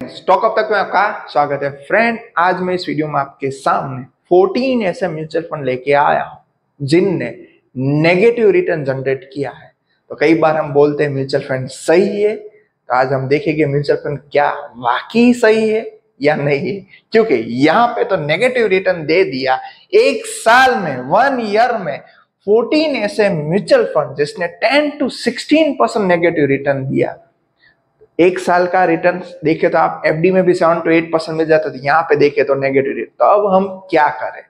Stock up तक में आपका स्वागत है फ्रेंड। आज मैं इस वीडियो में आपके सामने 14 ऐसे म्यूचुअल फंड लेके आया हूं जिनने नेगेटिव रिटर्न जनरेट किया है। तो कई बार हम बोलते हैं म्यूचुअल फंड सही है, तो आज हम देखेंगे म्यूचुअल फंड क्या वाकई सही है या नहीं है, क्योंकि यहाँ पे तो नेगेटिव रिटर्न दे दिया। एक साल में 1 ईयर में 14 ऐसे म्यूचुअल फंड जिसने 10 to 16% नेगेटिव रिटर्न दिया। एक साल का रिटर्न देखे तो आप एफडी में भी 7 to 8% मिल जाता था, यहाँ पे देखे तो नेगेटिव रिटर्न। तो अब हम क्या करें,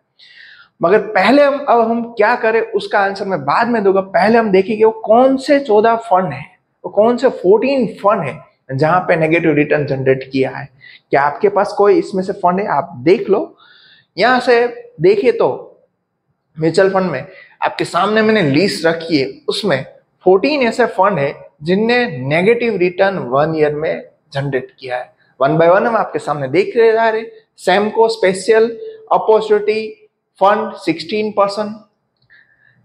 मगर पहले हम क्या करें उसका आंसर मैं बाद में दूंगा। पहले हम देखेंगे वो कौन से 14 फंड है, वो कौन से 14 फंड है जहां पे नेगेटिव रिटर्न जनरेट किया है। क्या आपके पास कोई इसमें से फंड है, आप देख लो। यहां से देखिए तो म्यूचुअल फंड में आपके सामने मैंने लिस्ट रखी है, उसमें 14 ऐसे फंड है जिनने नेगेटिव रिटर्न 1 ईयर में जनरेट किया है। 1 by 1 हम आपके सामने देख रहे जा रहे। Samco special opportunity fund 16%,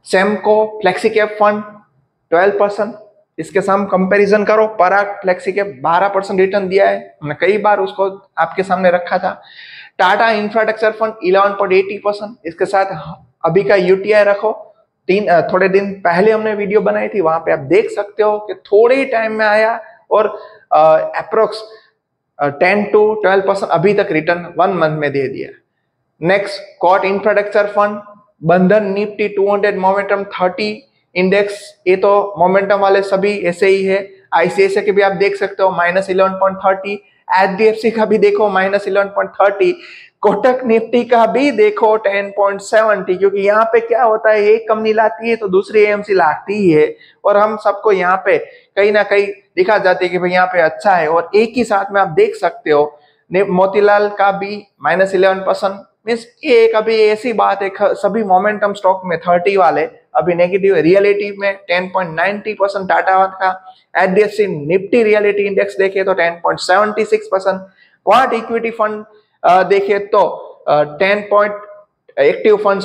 Samco flexi cap fund 12%। इसके साथ कंपैरिजन करो, पराग फ्लेक्सी कैप 12% रिटर्न दिया है, हमने कई बार उसको आपके सामने रखा था। Tata infrastructure fund 11.80%। इसके साथ अभी का यूटीआई रखो, थोड़े दिन पहले हमने वीडियो बनाई थी, वहां पे आप देख सकते हो कि थोड़े ही टाइम में आया और अप्रोक्स 10 to 12% अभी तक रिटर्न 1 मंथ में दे दिया। नेक्स्ट कॉट इंफ्रास्ट्रक्चर फंड, बंधन निफ्टी 200 मोमेंटम 30 इंडेक्स, ये तो मोमेंटम वाले सभी ऐसे ही है। आईसीआईसीआई के भी आप देख सकते हो -11.30, एचडीएफसी का भी देखो -11.30, कोटक निफ्टी का भी देखो 10.70। क्योंकि यहाँ पे क्या होता है, एक कंपनी लाती है तो दूसरी एएमसी लाती ही है, और हम सबको यहाँ पे कहीं ना कहीं दिखा जाती है कि भाई यहाँ पे अच्छा है। और एक ही साथ में आप देख सकते हो मोतीलाल का भी -11%। मीन्स ये कभी ऐसी बात है, सभी मोमेंटम स्टॉक में 30 वाले अभी नेगेटिव है। रियलिटी में 10.90% टाटा का, एचडीएफसी निफ्टी रियलिटी इंडेक्स देखे तो 10.76%, क्वांट इक्विटी फंड देखे तो एक्टिव फंड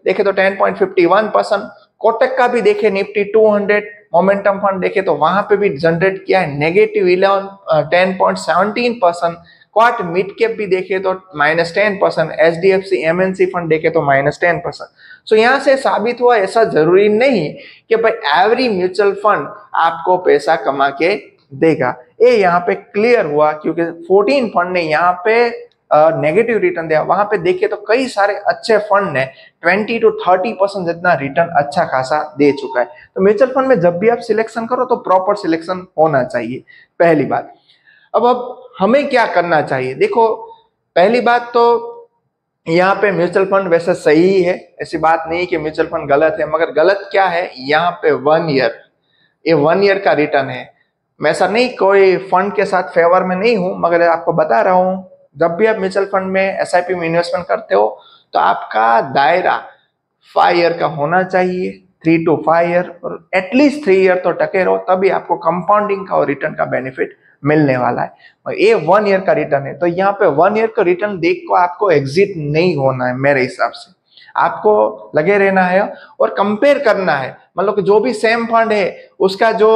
देखे तो 10.51%। कोटक का भी देखे निफ्टी 200 मोमेंटम फंड देखे तो वहां पे भी जनरेट किया है नेगेटिव 10.17%। क्वाट मिड कैप भी देखे तो -10%, एचडीएफसी एमएनसी फंड देखे तो -10%। सो यहाँ से साबित हुआ ऐसा जरूरी नहीं कि भाई एवरी म्यूचुअल फंड आपको पैसा कमा के देगा। ये यहाँ पे क्लियर हुआ क्योंकि 14 फंड ने यहाँ पे नेगेटिव रिटर्न दिया। वहां पे देखे तो कई सारे अच्छे फंड ने 20 to 30% जितना रिटर्न अच्छा खासा दे चुका है। तो म्यूचुअल फंड में जब भी आप सिलेक्शन करो तो प्रॉपर सिलेक्शन होना चाहिए, पहली बात। अब हमें क्या करना चाहिए, देखो पहली बात तो यहाँ पे म्यूचुअल फंड वैसे सही है, ऐसी बात नहीं कि म्यूचुअल फंड गलत है, मगर गलत क्या है, यहाँ पे 1 ईयर, ये 1 ईयर का रिटर्न है। मैं ऐसा नहीं कोई फंड के साथ फेवर में नहीं हूं, मगर आपको बता रहा हूं जब भी आप म्यूचुअल फंड में एसआईपी में इन्वेस्टमेंट करते हो तो आपका दायरा 5 ईयर का होना चाहिए, 3 to 5 ईयर, और एटलीस्ट 3 ईयर तो टके रहो, तभी आपको कंपाउंडिंग का और रिटर्न का बेनिफिट मिलने वाला है। ये 1 ईयर का रिटर्न है, तो यहाँ पे 1 ईयर का रिटर्न देख को आपको एग्जिट नहीं होना है। मेरे हिसाब से आपको लगे रहना है और कंपेयर करना है। मतलब कि जो भी सेम फंड है उसका जो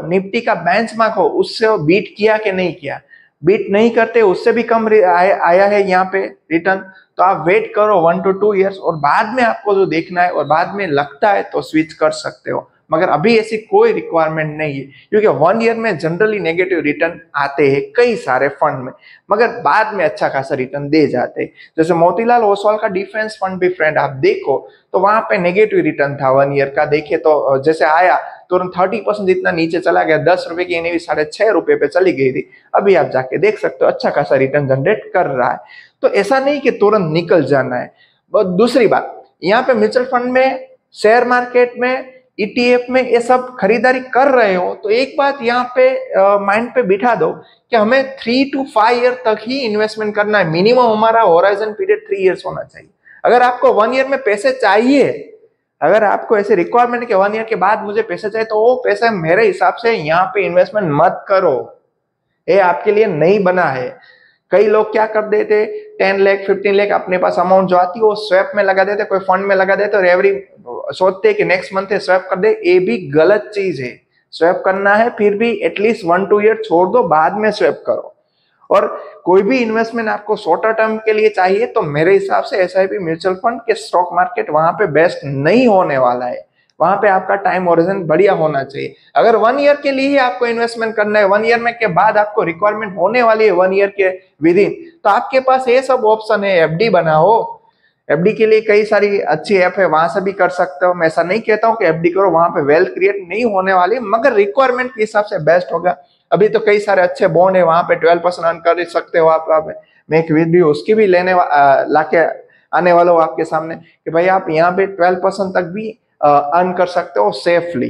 निफ्टी का बेंचमार्क हो उससे बीट किया कि नहीं किया, बीट नहीं करते उससे भी कम आया है यहाँ पे रिटर्न, तो आप वेट करो 1 to 2 ईयर्स, और बाद में आपको जो देखना है और बाद में लगता है तो स्विच कर सकते हो। मगर अभी ऐसी कोई रिक्वायरमेंट नहीं है, क्योंकि 1 ईयर में जनरली नेगेटिव रिटर्न आते हैं कई सारे फंड में, मगर बाद में अच्छा खासा रिटर्न दे जाते हैं। जैसे मोतीलाल ओसवाल का डिफेंस फंड भी फ्रेंड आप देखो तो वहां पे नेगेटिव रिटर्न था 1 ईयर का, देखे तो जैसे आया तुरंत 30% जितना नीचे चला गया, 10 रुपए की एनएवी 6.5 रुपए पे चली गई थी। अभी आप जाके देख सकते हो अच्छा खासा रिटर्न जनरेट कर रहा है। तो ऐसा नहीं कि तुरंत निकल जाना है। दूसरी बात, यहाँ पे म्यूचुअल फंड में, शेयर मार्केट में, ईटीएफ में ये सब खरीदारी कर रहे हो तो एक बात यहाँ पे माइंड पे बिठा दो कि हमें 3 to 5 ईयर तक ही इन्वेस्टमेंट करना है। मिनिमम हमारा होराइजन पीरियड 3 ईयर्स होना चाहिए। अगर आपको 1 ईयर में पैसे चाहिए, अगर आपको ऐसे रिक्वायरमेंट है कि 1 ईयर के बाद मुझे पैसे चाहिए, तो वो पैसे मेरे हिसाब से यहाँ पे इन्वेस्टमेंट मत करो, ये आपके लिए नहीं बना है। कई लोग क्या कर देते, 10 लाख 15 लाख अपने पास अमाउंट जो आती है वो स्वैप में लगा देते, कोई फंड में लगा देते, और एवरी सोचते कि नेक्स्ट मंथ स्वैप कर दे। ये भी गलत चीज है। स्वैप करना है फिर भी एटलीस्ट 1 2 ईयर छोड़ दो, बाद में स्वैप करो। और कोई भी इन्वेस्टमेंट आपको शॉर्टर टर्म के लिए चाहिए तो मेरे हिसाब से एसआईपी म्यूचुअल फंड के स्टॉक मार्केट वहां पे बेस्ट नहीं होने वाला है। वहां पे आपका टाइम होराइजन बढ़िया होना चाहिए। अगर 1 ईयर के लिए ही आपको इन्वेस्टमेंट करना है, 1 ईयर में के बाद आपको रिक्वायरमेंट होने वाली है 1 ईयर के विद इन, तो आपके पास ये सब ऑप्शन है। एफडी बनाओ, एफडी के लिए कई सारी अच्छी ऐप है, वहां से भी कर सकते हो। मैं ऐसा नहीं कहता हूँ कि एफडी करो, वहां पे वेल्थ क्रिएट नहीं होने वाली, मगर रिक्वायरमेंट के हिसाब से बेस्ट होगा। अभी तो कई सारे अच्छे बॉन्ड है, वहां पे 12% अर्न कर सकते हो आप। मैं एक वीडियो उसकी भी लाके आने वाला हूँ आपके सामने कि भाई आप यहाँ पे 12% तक भी अर्न कर सकते हो सेफली।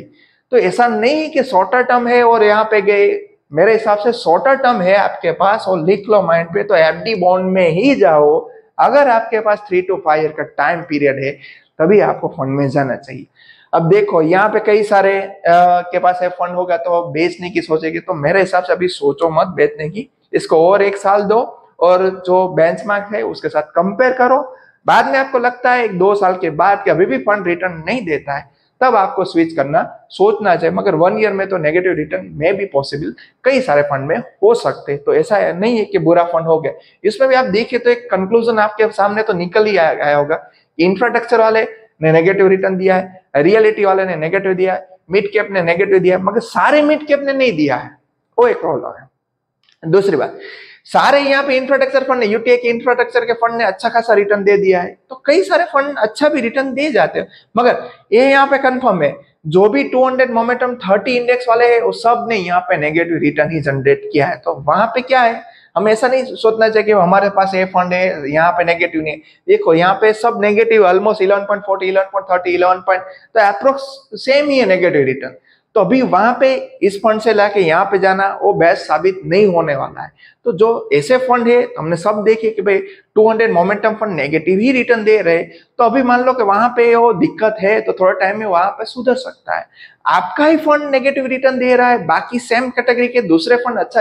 तो ऐसा नहीं कि शॉर्टर टर्म है और यहाँ पे गए, मेरे हिसाब से शॉर्टर टर्म है आपके पास और लिख लो माइंड पे, तो एफडी बॉन्ड में ही जाओ। अगर आपके पास 3 to 5 ईयर का टाइम पीरियड है तभी आपको फंड में जाना चाहिए। अब देखो यहाँ पे कई सारे के पास है फंड होगा तो बेचने की सोचेगी, तो मेरे हिसाब से अभी सोचो मत बेचने की, इसको और 1 साल दो और जो बेंचमार्क है उसके साथ कंपेयर करो। बाद में आपको लगता है 1-2 साल के बाद कि अभी भी फंड रिटर्न नहीं देता है, तब आपको स्विच करना सोचना चाहिए। मगर 1 ईयर में तो नेगेटिव रिटर्न में भी पॉसिबल कई सारे फंड में हो सकते, तो ऐसा नहीं है कि बुरा फंड हो गया। इसमें भी आप देखिए तो एक कंक्लूजन आपके सामने तो निकल ही आया होगा। इंफ्रास्ट्रक्चर वाले ने नेगेटिव रिटर्न दिया है, रियलिटी वाले ने नेगेटिव दिया है, मिड कैप ने नेगेटिव दिया है, मगर सारे मिड कैप ने नहीं दिया है, वो एक प्रॉब्लम है। दूसरी बात, सारे यहाँ पे इंफ्रास्ट्रक्चर फंड ने, यूटीआई के इंफ्रास्ट्रक्चर के फंड ने अच्छा खासा रिटर्न दे दिया है, तो कई सारे फंड अच्छा भी रिटर्न दे जाते हैं। मगर ये यहाँ पे कंफर्म है, जो भी 200 मोमेंटम 30 इंडेक्स वाले हैं वो सब ने यहाँ पे नेगेटिव रिटर्न ही जनरेट किया है। तो वहां पे क्या है, हमें ऐसा नहीं सोचना चाहिए कि हमारे पास ये फंड है यहाँ पे नेगेटिव नहीं। देखो यहाँ पे सब नेगेटिव, ऑलमोस्ट 11.40, 11.30, 11 तो अप्रोक्स सेम ही है नेगेटिव रिटर्न। तो अभी वहां पे इस फंड से लाके यहाँ पे जाना वो बेस्ट साबित नहीं होने वाला है। तो जो ऐसे फंड है हमने सब देखे कि भाई 200 मोमेंटम फंड नेगेटिव ही रिटर्न दे रहे, तो अभी मान लो कि वहां पे वो दिक्कत है तो थोड़ा टाइम में वहां पे सुधर सकता है। आपका ही फंड नेगेटिव रिटर्न दे रहा है, बाकी सेम कैटेगरी के दूसरे फंड अच्छा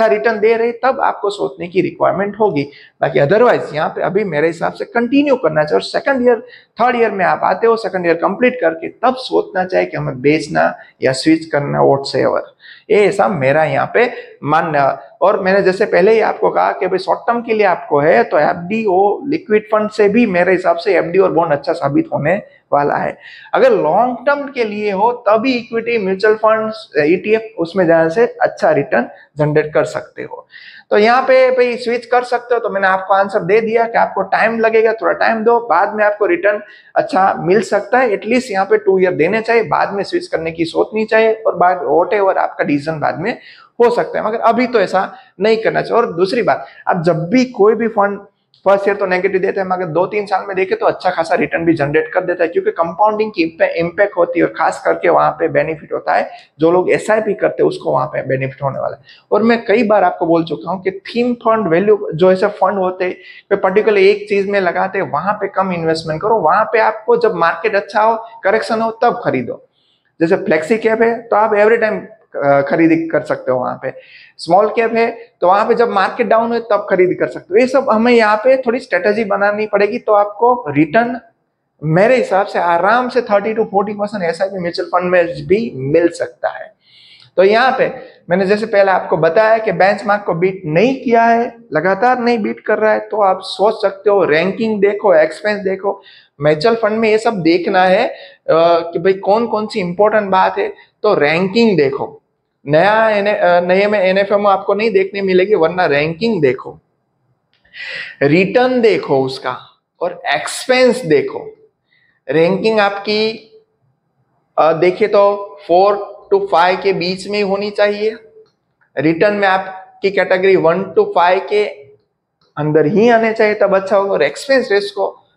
रिटर्न दे रहे, तब आपको सोचने की रिक्वायरमेंट होगी। बाकी अदरवाइज यहाँ पे अभी मेरे हिसाब से कंटिन्यू करना चाहिए, और सेकंड ईयर 3rd ईयर में आप आते हो, सेकंड ईयर कंप्लीट करके तब सोचना चाहिए कि हमें बेचना या स्विच करना व्हाटसएवर। ये ऐसा मेरा यहाँ पे मानना। और मैंने जैसे पहले ही आपको कहा कि भाई शॉर्ट टर्म के लिए आपको है तो एफडी ओ लिक्विड फंड से भी मेरे हिसाब से एफडी और बॉन्ड अच्छा साबित होने वाला है। अगर लॉन्ग टर्म के लिए हो तभी इक्विटी, म्यूचुअल फंड्स, ईटीएफ उसमें जाने से अच्छा रिटर्न जनरेट कर सकते हो। तो यहाँ पे भाई स्विच कर सकते हो, तो मैंने आपको आंसर दे दिया कि आपको टाइम लगेगा, थोड़ा टाइम दो, बाद में आपको रिटर्न अच्छा मिल सकता है। एटलीस्ट यहाँ पे 2 ईयर देने चाहिए, बाद में स्विच करने की सोचनी चाहिए, और बाद व्हाटएवर आपका डिसीजन बाद में हो सकता है, मगर अभी तो ऐसा नहीं करना चाहिए। और दूसरी बात, आप जब भी कोई भी फंड फर्स्ट ईयर तो नेगेटिव देते हैं, मगर 2-3 साल में देखे तो अच्छा खासा रिटर्न भी जनरेट कर देता है, क्योंकि कंपाउंडिंग की इम्पैक्ट होती है, और खास करके वहां पे बेनिफिट होता है जो लोग एसआईपी करते हैं उसको वहां पे बेनिफिट होने वाला है। और मैं कई बार आपको बोल चुका हूं कि थीम फंड, वैल्यू जो ऐसे फंड होते हैं पर्टिकुलर एक चीज में लगाते हैं, वहां पे कम इन्वेस्टमेंट करो, वहां पे आपको जब मार्केट अच्छा हो, करेक्शन हो, तब खरीदो। जैसे फ्लेक्सी कैप है तो आप एवरी टाइम खरीदी कर सकते हो, वहां पे स्मॉल कैप है तो वहां पे जब मार्केट डाउन है तब खरीदी कर सकते हो। ये सब हमें यहाँ पे थोड़ी स्ट्रेटेजी बनानी पड़ेगी, तो आपको रिटर्न मेरे हिसाब से आराम से 30 to 40% एसआईपी म्यूचुअल फंड में भी मिल सकता है। तो यहाँ पे मैंने जैसे पहले आपको बताया कि बेंचमार्क को बीट नहीं किया है, लगातार नहीं बीट कर रहा है, तो आप सोच सकते हो रैंकिंग देखो, एक्सपेंस देखो। म्यूचुअल फंड में ये सब देखना है कि भाई कौन कौन सी इंपॉर्टेंट बात है, तो रैंकिंग देखो। नए में एनएफएम आपको नहीं देखने मिलेगी, वरना रैंकिंग देखो, रिटर्न देखो उसका, और एक्सपेंस देखो। रैंकिंग आपकी देखिए तो 4 to 5 के बीच में होनी चाहिए, रिटर्न में आपकी कैटेगरी 1 to 5 के अंदर ही आने चाहिए, तब अच्छा होगा। और एक्सपेंस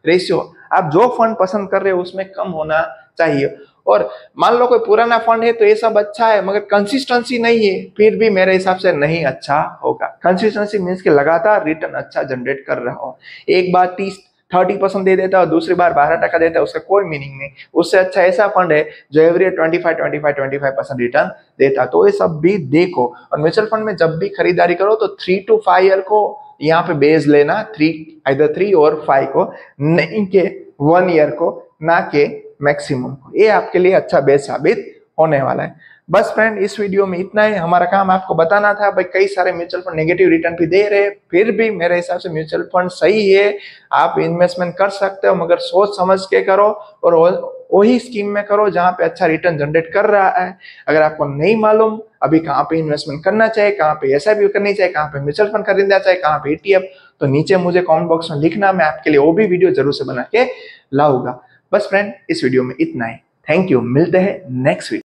रेशियो आप जो फंड पसंद कर रहे हो उसमें कम होना चाहिए। और मान लो कोई पुराना फंड है तो ये सब अच्छा है, मगर कंसिस्टेंसी नहीं है, फिर भी मेरे हिसाब से नहीं अच्छा होगा। कंसिस्टेंसी मीन्स कि लगातार रिटर्न अच्छा जनरेट कर रहा हो। एक बार 30% दे देता है और दूसरी बार 12% देता है, उसका कोई मीनिंग नहीं। उससे अच्छा ऐसा फंड है जो एवरी 25% रिटर्न देता, तो ये सब भी देखो। और म्यूचुअल फंड में जब भी खरीदारी करो तो 3 to 5 ईयर को यहाँ पे बेस लेना, 3 और 5 को, नहीं के 1 ईयर को, ना के मैक्सिमम को। ये आपके लिए अच्छा बेस साबित होने वाला है। बस फ्रेंड, इस वीडियो में इतना ही। हमारा काम आपको बताना था भाई, कई सारे म्यूचुअल फंड नेगेटिव रिटर्न भी दे रहे हैं, फिर भी मेरे हिसाब से म्यूचुअल फंड सही है, आप इन्वेस्टमेंट कर सकते हो, मगर सोच समझ के करो और वही स्कीम में करो जहां पे अच्छा रिटर्न जनरेट कर रहा है। अगर आपको नहीं मालूम अभी कहाँ पे इन्वेस्टमेंट करना चाहिए, कहाँ पे एसआईपी करनी चाहिए, कहाँ पे म्यूचुअल फंड खरीदना चाहिए, कहाँ पे ETF, तो नीचे मुझे कमेंट बॉक्स में लिखना, मैं आपके लिए वो भी वीडियो जरूर से बना के लाऊंगा। बस फ्रेंड, इस वीडियो में इतना ही। थैंक यू, मिलते हैं नेक्स्ट वीडियो।